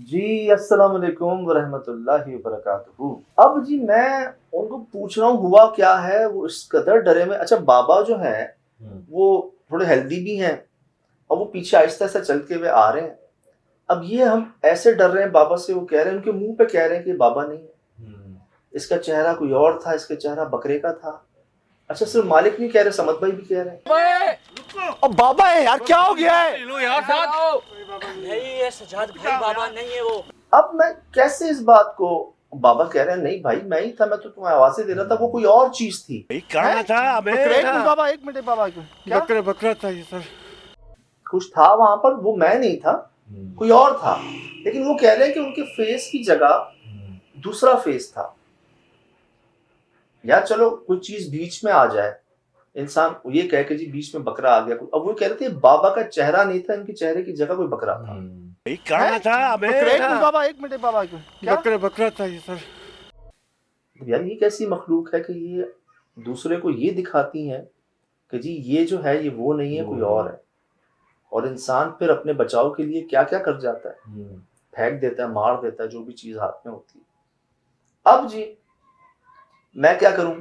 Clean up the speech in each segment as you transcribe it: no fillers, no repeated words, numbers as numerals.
जी, अस्सलाम वालेकुम वरहमतुल्लाहि वबरकातुहू। अब जी मैं उनको पूछ रहा हूँ हुआ क्या है, वो इस कदर डरे में। अच्छा बाबा जो हैं वो थोड़े हेल्दी भी हैं और वो पीछे आहिस्ता-आहिस्ता चल के वे आ रहे हैं। अब ये हम ऐसे डर रहे हैं बाबा से, वो कह रहे हैं उनके मुँह पे कह रहे हैं कि बाबा नहीं है। इसका चेहरा कोई और था, इसका चेहरा बकरे का था। अच्छा सिर्फ मालिक नहीं कह रहे, समद भाई भी कह रहे हैं। अब बाबा है यार, क्या हो गया है? लो यार साथ नहीं है सजाद भाई, बाबा नहीं है वो। अब मैं कैसे इस बात को, बाबा कह रहे हैं नहीं भाई मैं ही था, मैं तो तुम्हें आवाजें दे रहा था, वो कोई और चीज थी। कहाँ था अबे? बाबा एक मिनट बाबा, क्या बकरा था ये सर। कुछ था वहां पर, वो मैं नहीं था, कोई और था। लेकिन वो कह रहे हैं कि उनके फेस की जगह दूसरा फेस था। यार चलो कोई चीज बीच में आ जाए, इंसान ये कह के जी बीच में बकरा आ गया। अब वो कह रहे थे बाबा का चेहरा नहीं था, इनके चेहरे की जगह कोई बकरा था। कहाँ था अबे? बाबा एक मिनट बाबा, क्या बकरा था ये सर। यार ये कैसी मखलूक है कि ये दूसरे को ये दिखाती हैं कि जी ये जो है ये वो नहीं है, कोई और है। और इंसान फिर अपने बचाव के लिए क्या क्या कर जाता है, फेंक देता है, मार देता है जो भी चीज हाथ में होती है। अब जी मैं क्या करूं,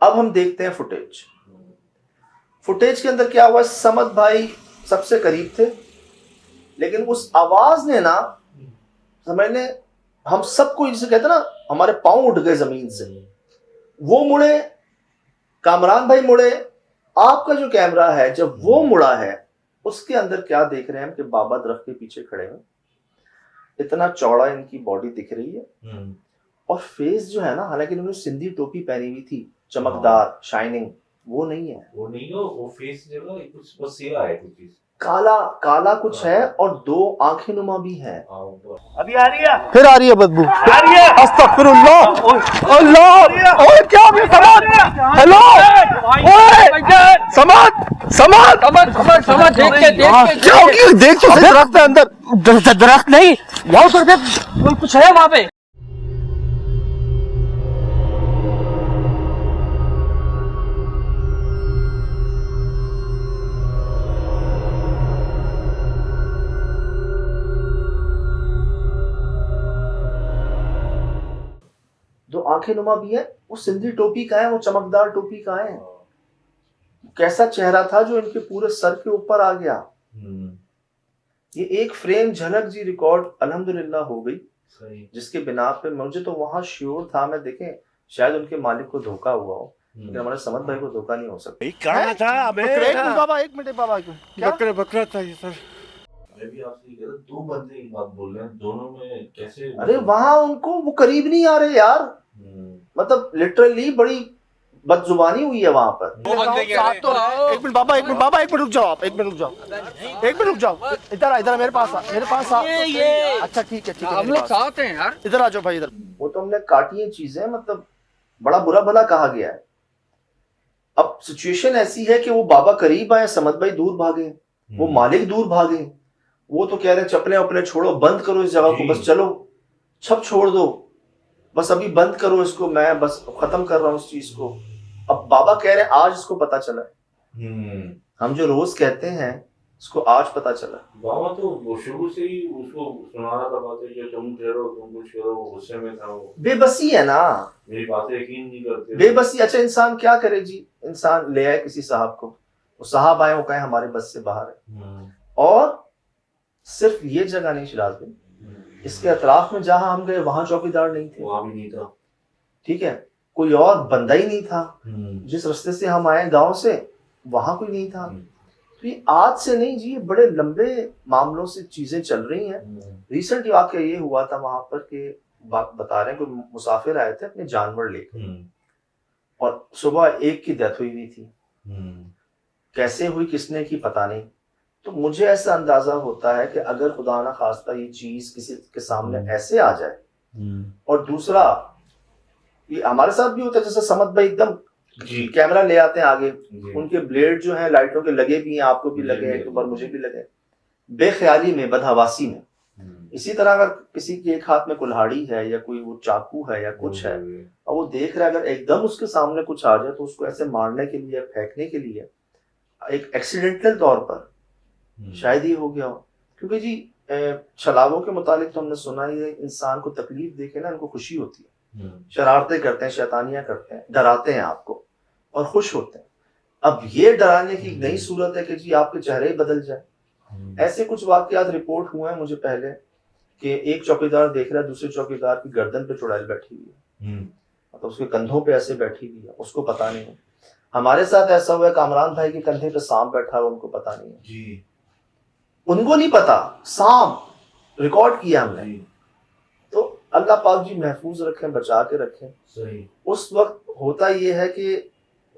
अब हम देखते हैं फुटेज के अंदर क्या हुआ। समद भाई सबसे करीब थे, लेकिन उस आवाज ने ना समझने, हम सबको जिसे कहते ना हमारे पांव उठ गए जमीन से। वो मुड़े, कामरान भाई मुड़े, आपका जो कैमरा है जब वो मुड़ा है उसके अंदर क्या देख रहे हैं हम कि बाबा दरख्त के पीछे खड़े हैं, इतना चौड़ा इनकी बॉडी दिख रही है और फेस जो है ना, हालांकि उन्होंने सिंधी टोपी पहनी हुई थी चमकदार शाइनिंग, वो नहीं है। वो नहीं हो, वो फेस जगह कुछ बस ये है, कुछ चीज काला काला कुछ है और दो आंखें नुमा भी है। अभी आ रही है, फिर आ रही है बदबू, आ रही है। अस्तगफिरुल्लाह अल्लाह। ओए क्या भी समाद, हेलो ओए समाद समाद समझ समझ देख के क्या हो गया? देख तो सही, दरख्त है अंदर। दरख्त नहीं, जाओ तो देख, कोई कुछ है वहां पे। दो आंखें नुमा भी है। वो सिंधी टोपी का है, वो चमकदार टोपी का है। कैसा चेहरा था जो इनके पूरे सर के ऊपर आ गया। ये एक फ्रेम झलक जी रिकॉर्ड अल्हम्दुलिल्लाह हो गई, जिसके बिना पे मुझे तो वहां श्योर था, मैं देखें शायद उनके मालिक को धोखा हुआ हो, लेकिन हमारे समद भाई को धोखा नहीं हो सकता। कहाँ था अबे? बाबा एक मिनट बाबा, क्या बकरा था ये सर। मैं भी आपसे ये कह रहा, दो बंदे एक बात बोल रहे हैं, दोनों में कैसे? अरे वहां उनको वो करीब नहीं आ रहे यार, मतलब लिटरली बड़ी बदजुबानी हुई है वहां पर। एक मिनट बाबा, एक मिनट बाबा, एक मिनट रुक जाओ आप, एक मिनट रुक जाओ, एक मिनट रुक जाओ। इधर आ, इधर मेरे पास आ, मेरे पास आ। ये अच्छा ठीक है, ठीक है, हम लोग साथ हैं यार। इधर आ जाओ भाई, इधर। वो तो हमने काटी है चीजें, मतलब बड़ा बुरा भला कहा गया है। अब सिचुएशन ऐसी है कि वो बाबा करीब आए, समद भाई दूर भागे, वो मालिक दूर भागे। वो तो कह रहे चप्पलें वपले छोड़ो, बंद करो इस जगह को, बस चलो छप छोड़ दो, बस अभी बंद करो इसको, मैं बस खत्म कर रहा हूँ इस चीज को। अब बाबा कह रहे हैं आज इसको पता चला, हम जो रोज कहते हैं इसको आज पता चला। बाबा तो वो शुरू से ही उसको सुना रहा था बातें, जो तुम करो तुम कुछ करो, वो गुस्से में था, वो बेबसी है ना, मेरी बातें यकीन नहीं करते, बेबसी। अच्छा इंसान क्या करे जी, इंसान ले आए किसी साहब को, वो साहब आए, वो कहे हमारे बस से बाहर है। और सिर्फ ये जगह नहीं शिराज में, इसके अतराफ में जहां हम गए वहां चौकीदार नहीं थे, वहां भी नहीं था, ठीक है, कोई और बंदा ही नहीं था। जिस रास्ते से हम आए गांव से वहां कोई नहीं था। तो ये आज से नहीं जी, ये बड़े लंबे मामलों से चीजें चल रही हैं। रिसेंट वाकया ये हुआ था वहां पर कि बता रहे हैं कोई मुसाफिर आए थे अपने जानवर लेकर, और सुबह एक की डेथ हुई थी। कैसे हुई किसने की पता नहीं। तो मुझे ऐसा अंदाजा होता है कि अगर खुदा ना खास्ता ये चीज किसी के सामने ऐसे आ जाए, और दूसरा ये हमारे साथ भी होता है, जैसे समद भाई एकदम कैमरा ले आते हैं आगे, उनके ब्लेड जो है लाइटों के लगे भी हैं, आपको भी लगे हैं, एक बार मुझे भी लगे, बेख्याली में, बदहवासी में। इसी तरह अगर किसी के एक हाथ में कुल्हाड़ी है या कोई वो चाकू है या कुछ है, और वो देख रहा है अगर एकदम उसके सामने कुछ आ जाए तो उसको ऐसे मारने के लिए, फेंकने के लिए, एक एक्सीडेंटल तौर पर शायद ये हो गया हो। क्योंकि जी छलावों के मुतालिक तो हमने सुना ही है, इंसान को तकलीफ देखे ना इनको खुशी होती है, शरारतें करते हैं, शैतानियां करते हैं, डराते हैं आपको और खुश होते हैं। अब ये डराने की नई सूरत है कि जी आपके चेहरे ही बदल जाए। ऐसे कुछ वाकयात रिपोर्ट हुए हैं मुझे पहले कि एक चौकीदार देख रहा है दूसरे चौकीदार की गर्दन पे चुड़ैल बैठी हुई है, मतलब उसके कंधों पे ऐसे बैठी हुई है, उसको पता नहीं है। हमारे साथ ऐसा हुआ है, कामरान भाई के कंधे पे सांप बैठा हुआ, उनको पता नहीं है जी, उनको नहीं पता, सांप रिकॉर्ड किया हमने। तो अल्लाह पाक जी महफूज रखें, बचा के रखें। सही। उस वक्त होता ये है कि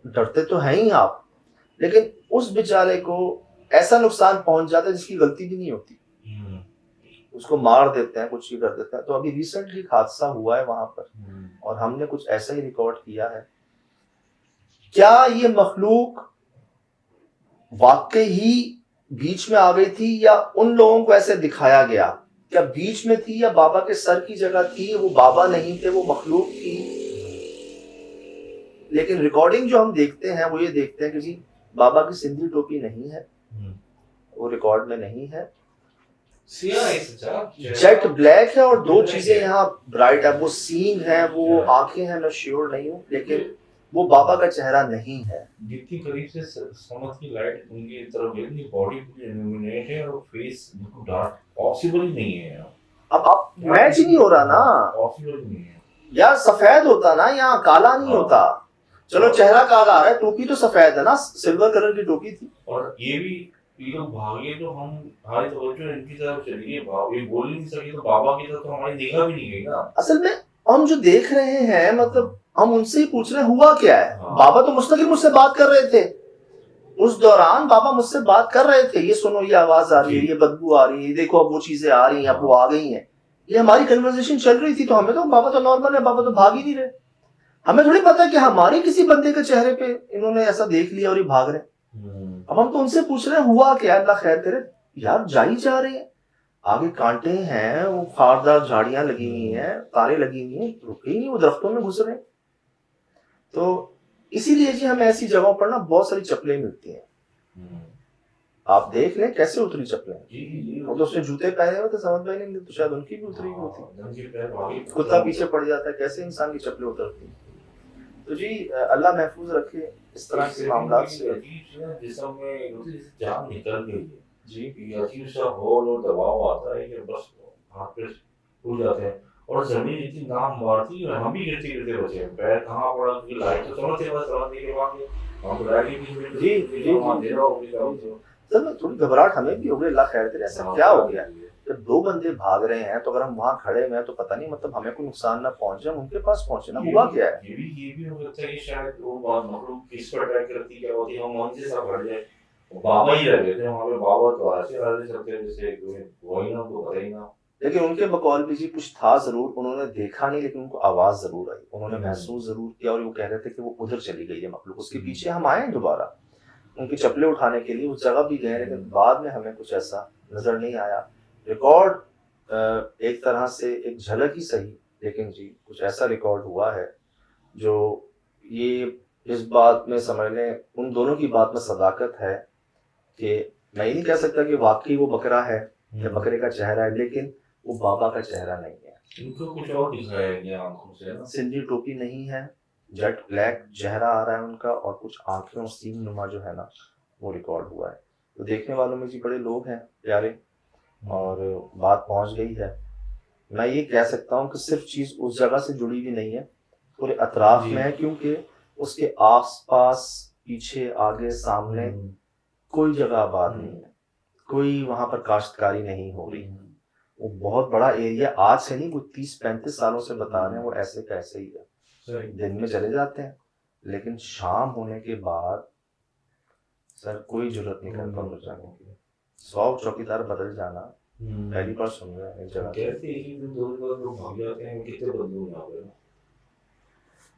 डरते तो हैं ही आप, लेकिन उस बेचारे को ऐसा नुकसान पहुंच जाता है जिसकी गलती भी नहीं होती, उसको मार देते हैं, कुछ ही कर देते हैं। तो अभी रिसेंटली एक हादसा हुआ है वहां पर और हमने कुछ ऐसा ही रिकॉर्ड किया है। क्या ये मखलूक वाकई ही बीच में आ गई थी या उन लोगों को ऐसे दिखाया गया? क्या बीच में थी या बाबा के सर की जगह थी? वो बाबा नहीं थे, वो मखलूक थी। लेकिन रिकॉर्डिंग जो हम देखते हैं वो ये देखते हैं कि जी बाबा की सिंधी टोपी नहीं है, वो रिकॉर्ड में नहीं है, जेट ब्लैक है और दो चीजें यहाँ ब्राइट है, वो सीन है, वो आंखें हैं, मैं श्योर नहीं हूँ, लेकिन वो बाबा का चेहरा नहीं है। जितनी करीब से समझ की लाइट उनकी तरफ गिरनी, बॉडी पूरी इल्यूमिनेट है और फेस बिल्कुल डार्क, पॉसिबल ही नहीं है। अब आप मैच ही नहीं हो रहा ना, पॉसिबल नहीं है यार। सफेद होता ना, यहाँ काला नहीं होता। चलो चेहरा काला आ रहा है, टोपी तो सफेद है ना, सिल्वर कलर की टोपी थी। और ये भी लोग भागे तो हम हमारी तवज्जो इनकी तरफ चली गई, ये बोल नहीं सके तो बाबा की तरफ तो हमारी देखा भी नहीं गई ना। असल में हम जो देख रहे हैं, मतलब हम उनसे ही पूछ रहे हैं हुआ क्या है। बाबा तो मुस्तकिल मुझसे बात कर रहे थे, उस दौरान बाबा मुझसे बात कर रहे थे, ये सुनो ये आवाज आ रही है, ये बदबू आ रही है, देखो अब वो चीजें आ रही हैं, अब वो आ गई हैं, ये हमारी कन्वर्सेशन चल रही थी। तो हमें तो बाबा तो नॉर्मल है, बाबा तो भाग ही नहीं रहे। हमें थोड़ी पता कि हमारे किसी बंदे के चेहरे पे इन्होंने ऐसा देख लिया और ये भाग रहे। अब हम तो उनसे पूछ रहे हैं हुआ क्या, अल्लाह खैर करे। यार जा ही जा रहे हैं, आगे कांटे हैं, वो खारदार झाड़ियां लगी हुई हैं, तारे लगी हुई हैं, रुके ही नहीं, वो दरख्तों में घुस रहे हैं। तो इसीलिए जी हमें ऐसी जगहों पर ना बहुत सारी चप्पलें मिलती हैं। आप देख लें कैसे उतरी चप्पलें, वो तो उसने जूते पहने हुए थे, समझ में नहीं तो शायद उनकी भी उतरी हुई होती, कुत्ता पीछे पड़ जाता है, कैसे इंसान की चप्पलें उतरती। तो जी अल्लाह महफूज रखे इस तरह के मामला से। जिस्म में जान निकल गई है जी, अजीब सा होल और दबाव आता है कि बस हाथ पे टूट जाते हैं और जमीन इतनी नाम मारती है, हम भी गिरते गिरते बचे, पैर कहाँ पड़ा क्योंकि लाइट तो समझते बस समझने के बाद हम सर थोड़ी घबराहट हमें भी हो गई, अल्लाह खैर करे, ऐसा क्या हो गया। जब दो बंदे भाग रहे हैं तो अगर हम वहाँ खड़े हुए हैं तो पता नहीं, मतलब हमें कोई नुकसान ना पहुंचे, हम उनके पास पहुंचे ना, हुआ क्या है। ये भी हो सकता है कि शायद वो मखलूक किस पर अटैक करती क्या होती है, हम उनसे सब हट जाए, बाबा ही रह गए थे वहाँ पे, बाबा तो ऐसे रहते सकते जैसे वही ना तो पता ही ना। लेकिन उनके बकौल भी जी कुछ था जरूर, उन्होंने देखा नहीं लेकिन उनको आवाज जरूर आई, उन्होंने महसूस जरूर किया और वो कह रहे थे कि वो उधर चली गई है मखलूक, उसके पीछे हम आए दोबारा उनकी चप्पलें उठाने के लिए, उस जगह भी गए, लेकिन बाद में हमें कुछ ऐसा नजर नहीं आया। रिकॉर्ड एक तरह से एक झलक ही सही, लेकिन जी कुछ ऐसा रिकॉर्ड हुआ है जो ये इस बात में समझ लें, उन दोनों की बात में सदाकत है कि मैं ये नहीं कह सकता कि वाकई वो बकरा है या बकरे का चेहरा है, लेकिन वो बाबा का चेहरा नहीं है। इनको कुछ और दिखाया गया आंखों से ना, सिंधी टोपी नहीं है, जेट ब्लैक चेहरा आ रहा है उनका और कुछ आंखें और सींग नुमा जो है ना वो रिकॉर्ड हुआ है। तो देखने वालों में जी बड़े लोग हैं प्यारे और बात पहुंच गई है। मैं ये कह सकता हूँ कि सिर्फ चीज उस जगह से जुड़ी हुई नहीं है, पूरे अतराफ में है, क्योंकि उसके आसपास पीछे आगे सामने कोई जगह आबाद नहीं है, कोई वहां पर काश्तकारी नहीं हो रही। वो बहुत बड़ा एरिया, आज से नहीं, कुछ 30-35 सालों से बता रहे हैं, वो ऐसे कैसे ही है। दिन में चले जाते हैं लेकिन शाम होने के बाद सर कोई जरूरत नहीं करता उधर जाने की। 100 चौकीदार बदल जाना पहली बार सुन रहे हैं एक जगह। कैसे एक दिन दो लोग भाग जाते हैं, कितने बंदे यहाँ पे।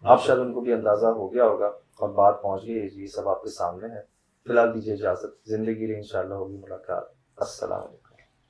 आप शायद उनको भी अंदाजा हो गया होगा और बात पहुंच गई है जी, सब आपके सामने है। फिलहाल दीजिए इजाजत, जिंदगी में इंशाल्लाह होगी मुलाकात। अस्सलाम वालेकुम।